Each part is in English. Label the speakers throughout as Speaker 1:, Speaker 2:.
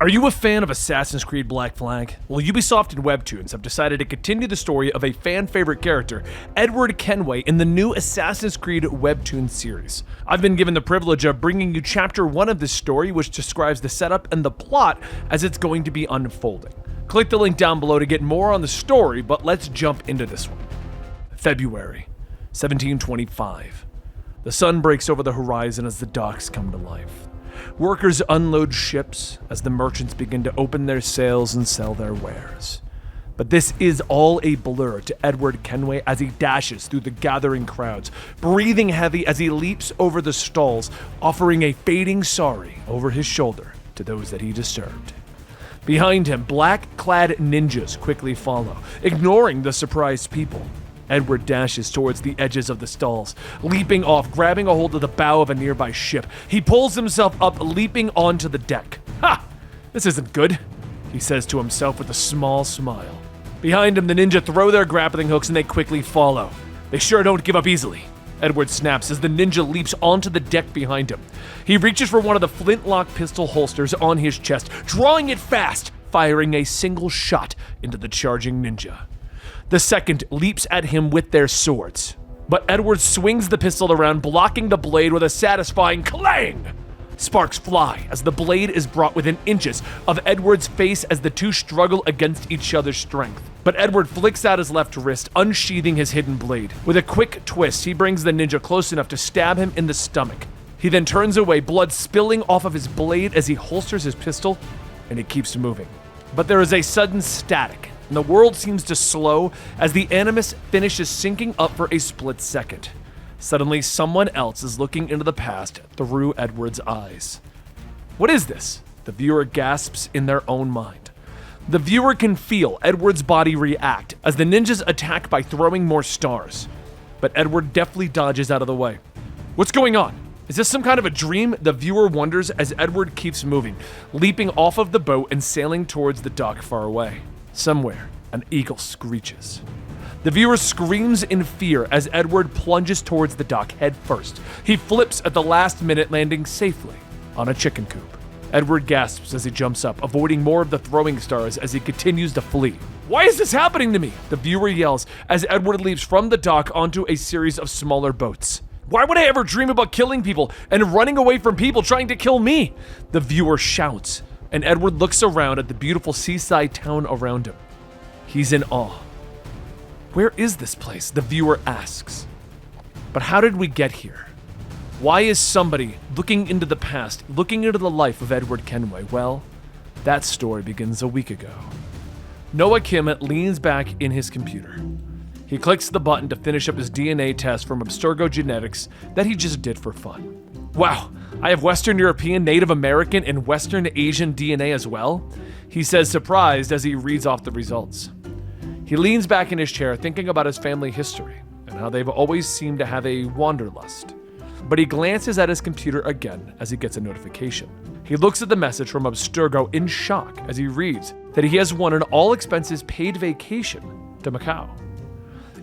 Speaker 1: Are you a fan of Assassin's Creed Black Flag? Well, Ubisoft and WEBTOONs have decided to continue the story of a fan-favorite character, Edward Kenway, in the new Assassin's Creed WEBTOON series. I've been given the privilege of bringing you Chapter 1 of this story, which describes the setup and the plot as it's going to be unfolding. Click the link down below to get more on the story, but let's jump into this one. February 1725. The sun breaks over the horizon as the docks come to life. Workers unload ships as the merchants begin to open their sails and sell their wares. But this is all a blur to Edward Kenway as he dashes through the gathering crowds, breathing heavy as he leaps over the stalls, offering a fading sorry over his shoulder to those that he disturbed. Behind him, black-clad ninjas quickly follow, ignoring the surprised people. Edward dashes towards the edges of the stalls, leaping off, grabbing a hold of the bow of a nearby ship. He pulls himself up, leaping onto the deck. Ha! This isn't good, he says to himself with a small smile. Behind him, the ninja throw their grappling hooks and they quickly follow. They sure don't give up easily. Edward snaps as the ninja leaps onto the deck behind him. He reaches for one of the flintlock pistol holsters on his chest, drawing it fast, firing a single shot into the charging ninja. The second leaps at him with their swords, but Edward swings the pistol around, blocking the blade with a satisfying clang. Sparks fly as the blade is brought within inches of Edward's face as the two struggle against each other's strength. But Edward flicks out his left wrist, unsheathing his hidden blade. With a quick twist, he brings the ninja close enough to stab him in the stomach. He then turns away, blood spilling off of his blade as he holsters his pistol, and he keeps moving. But there is a sudden static, and the world seems to slow as the animus finishes syncing up for a split second. Suddenly, someone else is looking into the past through Edward's eyes. What is this? The viewer gasps in their own mind. The viewer can feel Edward's body react as the ninjas attack by throwing more stars. But Edward deftly dodges out of the way. What's going on? Is this some kind of a dream? The viewer wonders as Edward keeps moving, leaping off of the boat and sailing towards the dock far away. Somewhere, an eagle screeches. The viewer screams in fear as Edward plunges towards the dock head first. He flips at the last minute, landing safely on a chicken coop. Edward gasps as he jumps up, avoiding more of the throwing stars as he continues to flee. Why is this happening to me? The viewer yells as Edward leaps from the dock onto a series of smaller boats. Why would I ever dream about killing people and running away from people trying to kill me? The viewer shouts, and Edward looks around at the beautiful seaside town around him. He's in awe. Where is this place? The viewer asks. But how did we get here? Why is somebody looking into the past, looking into the life of Edward Kenway? Well, that story begins a week ago. Noah Kim leans back in his computer. He clicks the button to finish up his DNA test from Abstergo Genetics that he just did for fun. Wow, I have Western European, Native American, and Western Asian DNA as well, he says, surprised as he reads off the results. He leans back in his chair thinking about his family history and how they've always seemed to have a wanderlust. But he glances at his computer again as he gets a notification. He looks at the message from Abstergo in shock as he reads that he has won an all-expenses paid vacation to Macau.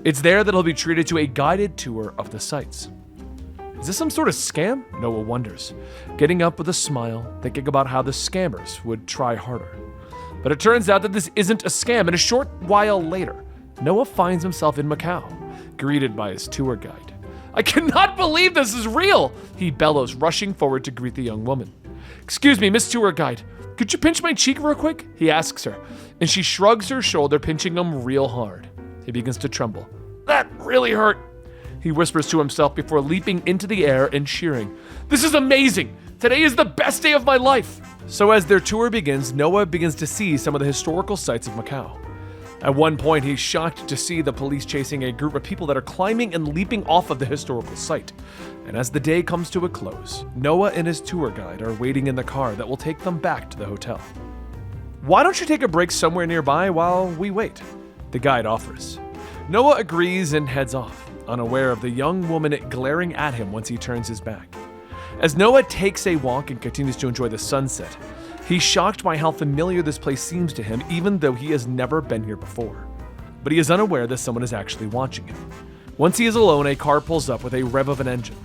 Speaker 1: It's there that he'll be treated to a guided tour of the sites. Is this some sort of scam? Noah wonders, getting up with a smile, thinking about how the scammers would try harder. But it turns out that this isn't a scam, and a short while later, Noah finds himself in Macau, greeted by his tour guide. I cannot believe this is real, he bellows, rushing forward to greet the young woman. Excuse me, Miss Tour Guide, could you pinch my cheek real quick? He asks her, and she shrugs her shoulder, pinching him real hard. He begins to tremble. That really hurt, he whispers to himself before leaping into the air and cheering. This is amazing! Today is the best day of my life! So as their tour begins, Noah begins to see some of the historical sites of Macau. At one point, he's shocked to see the police chasing a group of people that are climbing and leaping off of the historical site. And as the day comes to a close, Noah and his tour guide are waiting in the car that will take them back to the hotel. Why don't you take a break somewhere nearby while we wait? The guide offers. Noah agrees and heads off, unaware of the young woman glaring at him once he turns his back. As Noah takes a walk and continues to enjoy the sunset, he's shocked by how familiar this place seems to him, even though he has never been here before. But he is unaware that someone is actually watching him. Once he is alone, a car pulls up with a rev of an engine.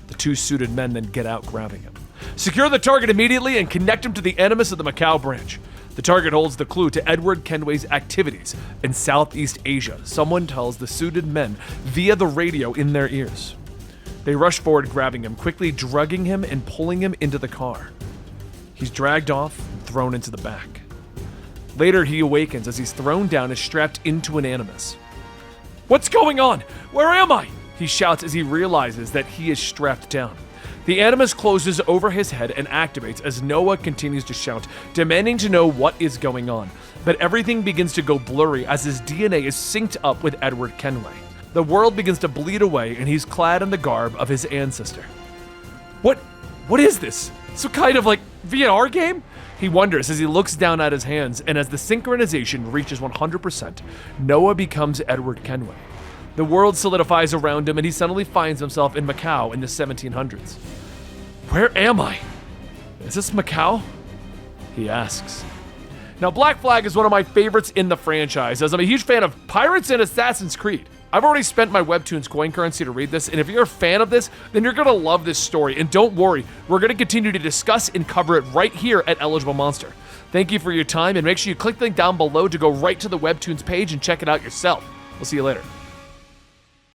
Speaker 1: The two suited men then get out, grabbing him. Secure the target immediately and connect him to the Animus of the Macau branch. The target holds the clue to Edward Kenway's activities in Southeast Asia. Someone tells the suited men via the radio in their ears. They rush forward, grabbing him, quickly drugging him and pulling him into the car. He's dragged off and thrown into the back. Later, he awakens as he's thrown down and strapped into an Animus. "What's going on? Where am I?" he shouts as he realizes that he is strapped down. The Animus closes over his head and activates as Noah continues to shout, demanding to know what is going on. But everything begins to go blurry as his DNA is synced up with Edward Kenway. The world begins to bleed away and he's clad in the garb of his ancestor. What is this? Some kind of VR game? He wonders as he looks down at his hands, and as the synchronization reaches 100%, Noah becomes Edward Kenway. The world solidifies around him and he suddenly finds himself in Macau in the 1700s. "Where am I? Is this Macau?" he asks. Now, Black Flag is one of my favorites in the franchise, as I'm a huge fan of pirates and Assassin's Creed. I've already spent my WEBTOON's coin currency to read this, and if you're a fan of this, then you're gonna love this story. And don't worry, we're gonna continue to discuss and cover it right here at Eligible Monster. Thank you for your time, and make sure you click the link down below to go right to the WEBTOON's page and check it out yourself. We'll see you later.